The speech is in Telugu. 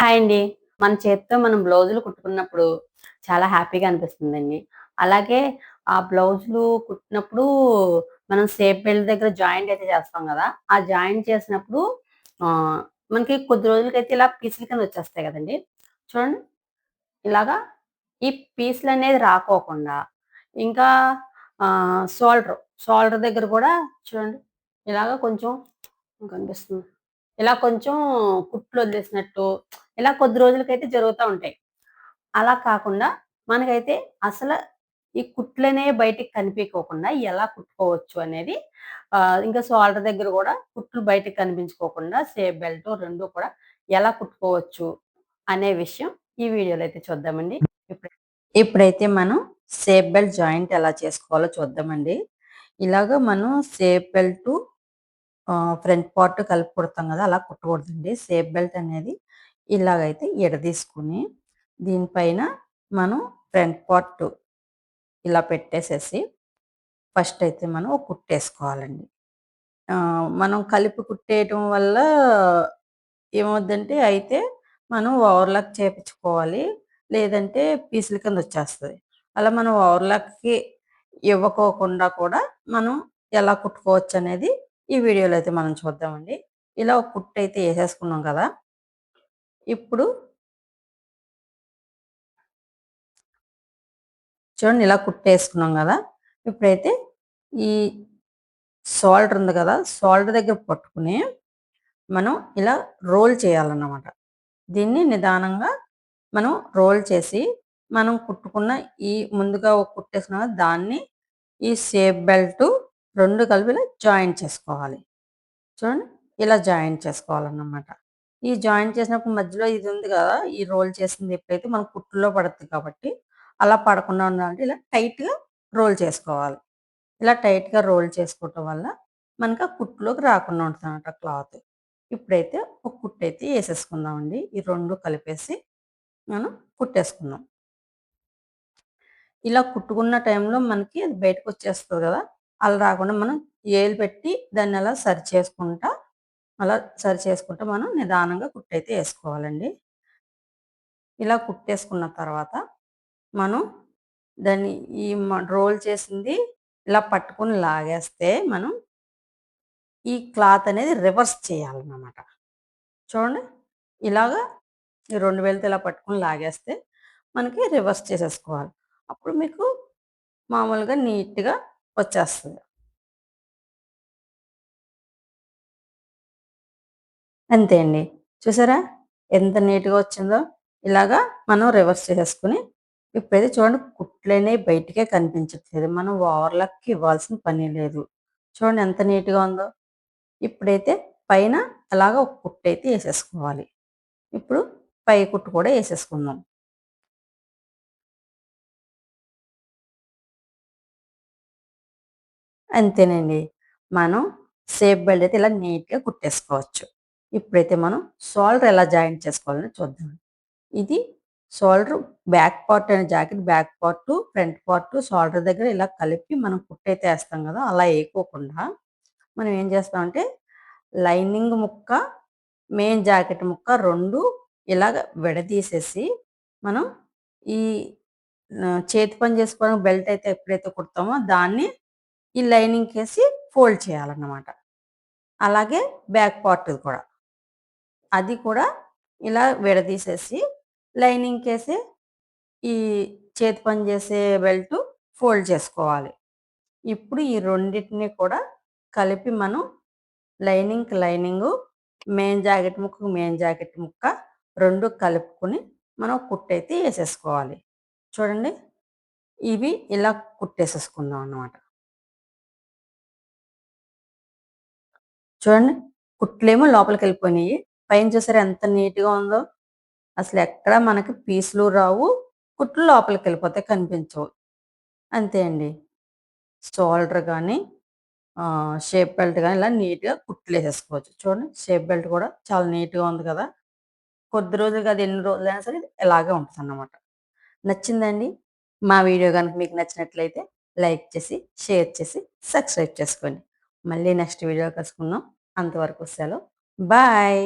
హాయ్ అండి. మన చేత్తో మనం బ్లౌజులు కుట్టుకున్నప్పుడు చాలా హ్యాపీగా అనిపిస్తుందండి. అలాగే ఆ బ్లౌజులు కుట్టినప్పుడు మనం షేప్ బెల్ట్ దగ్గర జాయింట్ అయితే చేస్తాం గదా! ఆ జాయింట్ చేసినప్పుడు ఆహ్, మనకి కొద్ది రోజులకైతే ఇలా పీసుల కింద వచ్చేస్తాయి గదండీ! చూడండి ఇలాగా ఈ పీసులనేది రాకోకుండా ఇంకా షోల్డర్ దగ్గర గూడా చూడండి ఇలాగ కొంచెం కనిపిస్తుంది. ఇలా కొంచెం కుట్లొదిలేసినట్టు ఇలా కొద్ది రోజులకైతే జరుగుతా ఉంటాయి. అలా కాకుండా మనకైతే అసల ఈ కుట్లనేవి బయటికి కనిపియకోకుండా ఎలా కుట్టుకోవచ్చు అనేది ఇంకా షోల్డర్ దగ్గర గూడా కుట్లు బయటకి కనిపించుకోకుండా షేప్ బెల్ట్ 2 కూడా ఎలా కుట్టుకోవచ్చు అనే విషయం ఈ వీడియోలో అయితే చూద్దామండి. ఇప్పుడు ఇప్పుడైతే మనం షేప్ బెల్ట్ జాయింట్ ఎలా చేసుకోవాలో చూద్దామండి. ఇలాగ మనం షేప్ బెల్టు ఫ్రంట్ పార్ట్ కలిపి కుడతాం గదా! అలా కుట్టకూడదండి. షేప్ బెల్ట్ అనేది ఇలాగైతే ఇడదీసుకొని, దీనిపైన మనం ఫ్రంట్ పార్ట్ ఇలా పెట్టేసేసి, ఫస్ట్ అయితే మనం ఒక కుట్టేసుకోవాలండి. మనం కలిపి కుట్టేయటం వల్ల ఏమవుద్దంటే అయితే మనం ఓవర్‌లాక్ చేపించుకోవాలి. లేదంటే పీసుల కింద వచ్చేస్తది. అలా మనం ఓవర్‌లాక్‌కి ఇవ్వకోకుండా కూడా మనం ఎలా కుట్టుకోవచ్చనేది ఈ వీడియోలో అయితే మనం చూద్దామండి. ఇలా ఒక కుట్టయితే ఏసేసుకున్నాం కదా! ఇప్పుడు చూడండి ఇలా కుట్టేసుకున్నాం గదా! ఇప్పుడైతే ఈ షోల్డర్ ఉంది గదా! షోల్డర్ దగ్గర పట్టుకొని మనం ఇలా రోల్ చేయాలన్నమాట. దీన్ని నిదానంగా మనం రోల్ చేసి, మనం కుట్టుకున్న ఈ ముందుగా ఒక కుట్టేసుకున్నాం కదా! దాన్ని ఈ షేప్ బెల్ట్ 2 కలిపి ఇలా జాయింట్ చేసుకోవాలి. చూడండి ఇలా జాయింట్ చేసుకోవాలన్నమాట. ఈ జాయింట్ చేసినప్పుడు మధ్యలో ఇది ఉంది కదా! ఈ రోల్ చేసింది ఎప్పుడైతే మన కుట్టులో పడుద్ది కాబట్టి, అలా పడకుండా ఉండాలంటే ఇలా టైట్‌గా రోల్ చేసుకోవాలి. ఇలా టైట్‌గా రోల్ చేసుకోవటం వల్ల మనకు ఆ కుట్టులోకి రాకుండా ఉంటదన్నమాట క్లాత్. ఇప్పుడైతే ఒక కుట్టయితే ఏసేసుకుందామండి. ఈ 2 కలిపేసి మనం కుట్టేసుకుందాం. ఇలా కుట్టుకున్న టైంలో మనకి అది బయటకొచ్చేస్తది గదా! అలా రాకుండా మనం ఏలు పెట్టి దాన్ని అలా సరి చేసుకుంటా మనం నిదానంగా కుట్టయితే ఏసుకోవాలండి. ఇలా కుట్టేసుకున్న తర్వాత మనం దాన్ని రోల్ చేసింది ఇలా పట్టుకొని లాగేస్తే మనం ఈ క్లాత్ అనేది రివర్స్ చేయాలన్నమాట. చూడండి ఇలాగా ఈ 2 వేళ్ళతో ఇలా పట్టుకొని లాగేస్తే మనకి రివర్స్ చేసేసుకోవాలి. అప్పుడు మీకు మామూలుగా నీట్‌గా వచ్చేస్తది. అంతే అండి. చూసారా? ఎంత నీట్‌గా వచ్చిందో? ఇలాగా మనం రివర్స్ చేసేసుకొని, ఇప్పుడైతే చూడండి కుట్లనేవి బయటికే కనిపించట్లేదు. మనం ఓవర్‌లాక్‌కి ఇవ్వాల్సిన పని లేదు. చూడండి ఎంత నీట్‌గా ఉందో? ఇప్పుడైతే పైన అలాగా ఒక కుట్టయితే ఏసేసుకోవాలి. ఇప్పుడు పై కుట్టు కూడా ఏసేసుకుందాం. అంతేనండి. మనం షేప్ బెల్ట్ అయితే ఇలా నీట్‌గా కుట్టేసుకోవచ్చు. ఇప్పుడైతే మనం షోల్డర్ ఎలా జాయింట్ చేసుకోవాలో చూద్దాం. ఇది షోల్డర్ బ్యాక్ పార్ట్ అనే jacket back part, front part shoulder దగ్గర ఇలా కలిపి మనం కుట్టయితే ఏస్తాం గదా! అలా ఏయకోకుండా మనం ఏం చేస్తామంటే లైనింగ్ ముక్క, మెయిన్ జాకెట్ ముక్క 2 ఇలాగ విడదీసేసి మనం ఈ చేతి పని చేసుకోవడానికి బెల్ట్ అయితే ఎప్పుడైతే కుడతామో దాన్ని ఈ లైనింగ్‌కేసి ఫోల్డ్ చేయాలన్నమాట. అలాగే బ్యాక్ పార్ట్‌ది కూడా. అది కూడా ఇలా విడదీసేసి లైనింగ్‌కేసి ఈ చేతి పని చేసే బెల్ట్ ఫోల్డ్ చేసుకోవాలి. ఇప్పుడు ఈ రెండిటిని కూడా కలిపి మనం లైనింగ్‌కి లైనింగు, మెయిన్ జాకెట్ ముక్కకు మెయిన్ జాకెట్ ముక్క 2 కలుపుకొని మనం కుట్టయితే ఏసేసుకోవాలి. చూడండి. ఇవి ఇలా కుట్టేసేసుకుందాం అన్నమాట. చూడండి. కుట్లేమో లోపలికెళ్ళిపోయినియి. పైన చూసారా ఎంత నీట్‌గా ఉందో? అసలెక్కడ మనకి పీసులు రావు. కుట్లు లోపలికెళ్ళిపోతాయి కనిపించవు. అంతే అండి. షోల్డర్ గాని, షేప్ బెల్ట్ గాని ఇలా నీట్‌గా కుట్లేసేసుకోవచ్చు. చూడండి షేప్ బెల్ట్ కూడా చాలా నీట్‌గా ఉంది కదా! కొద్ది రోజులు కాదు ఎన్ని రోజులైనా సరే ఇలాగే ఉంటదన్నమాట. నచ్చిందా అండి? మా వీడియో గనుక మీకు నచ్చినట్లయితే లైక్ చేసి, షేర్ చేసి, సబ్స్క్రైబ్ చేసుకోండి. మళ్ళీ నెక్స్ట్ వీడియోలో కలుసుకుందాం. అంతవరకు సెలవు. బాయ్.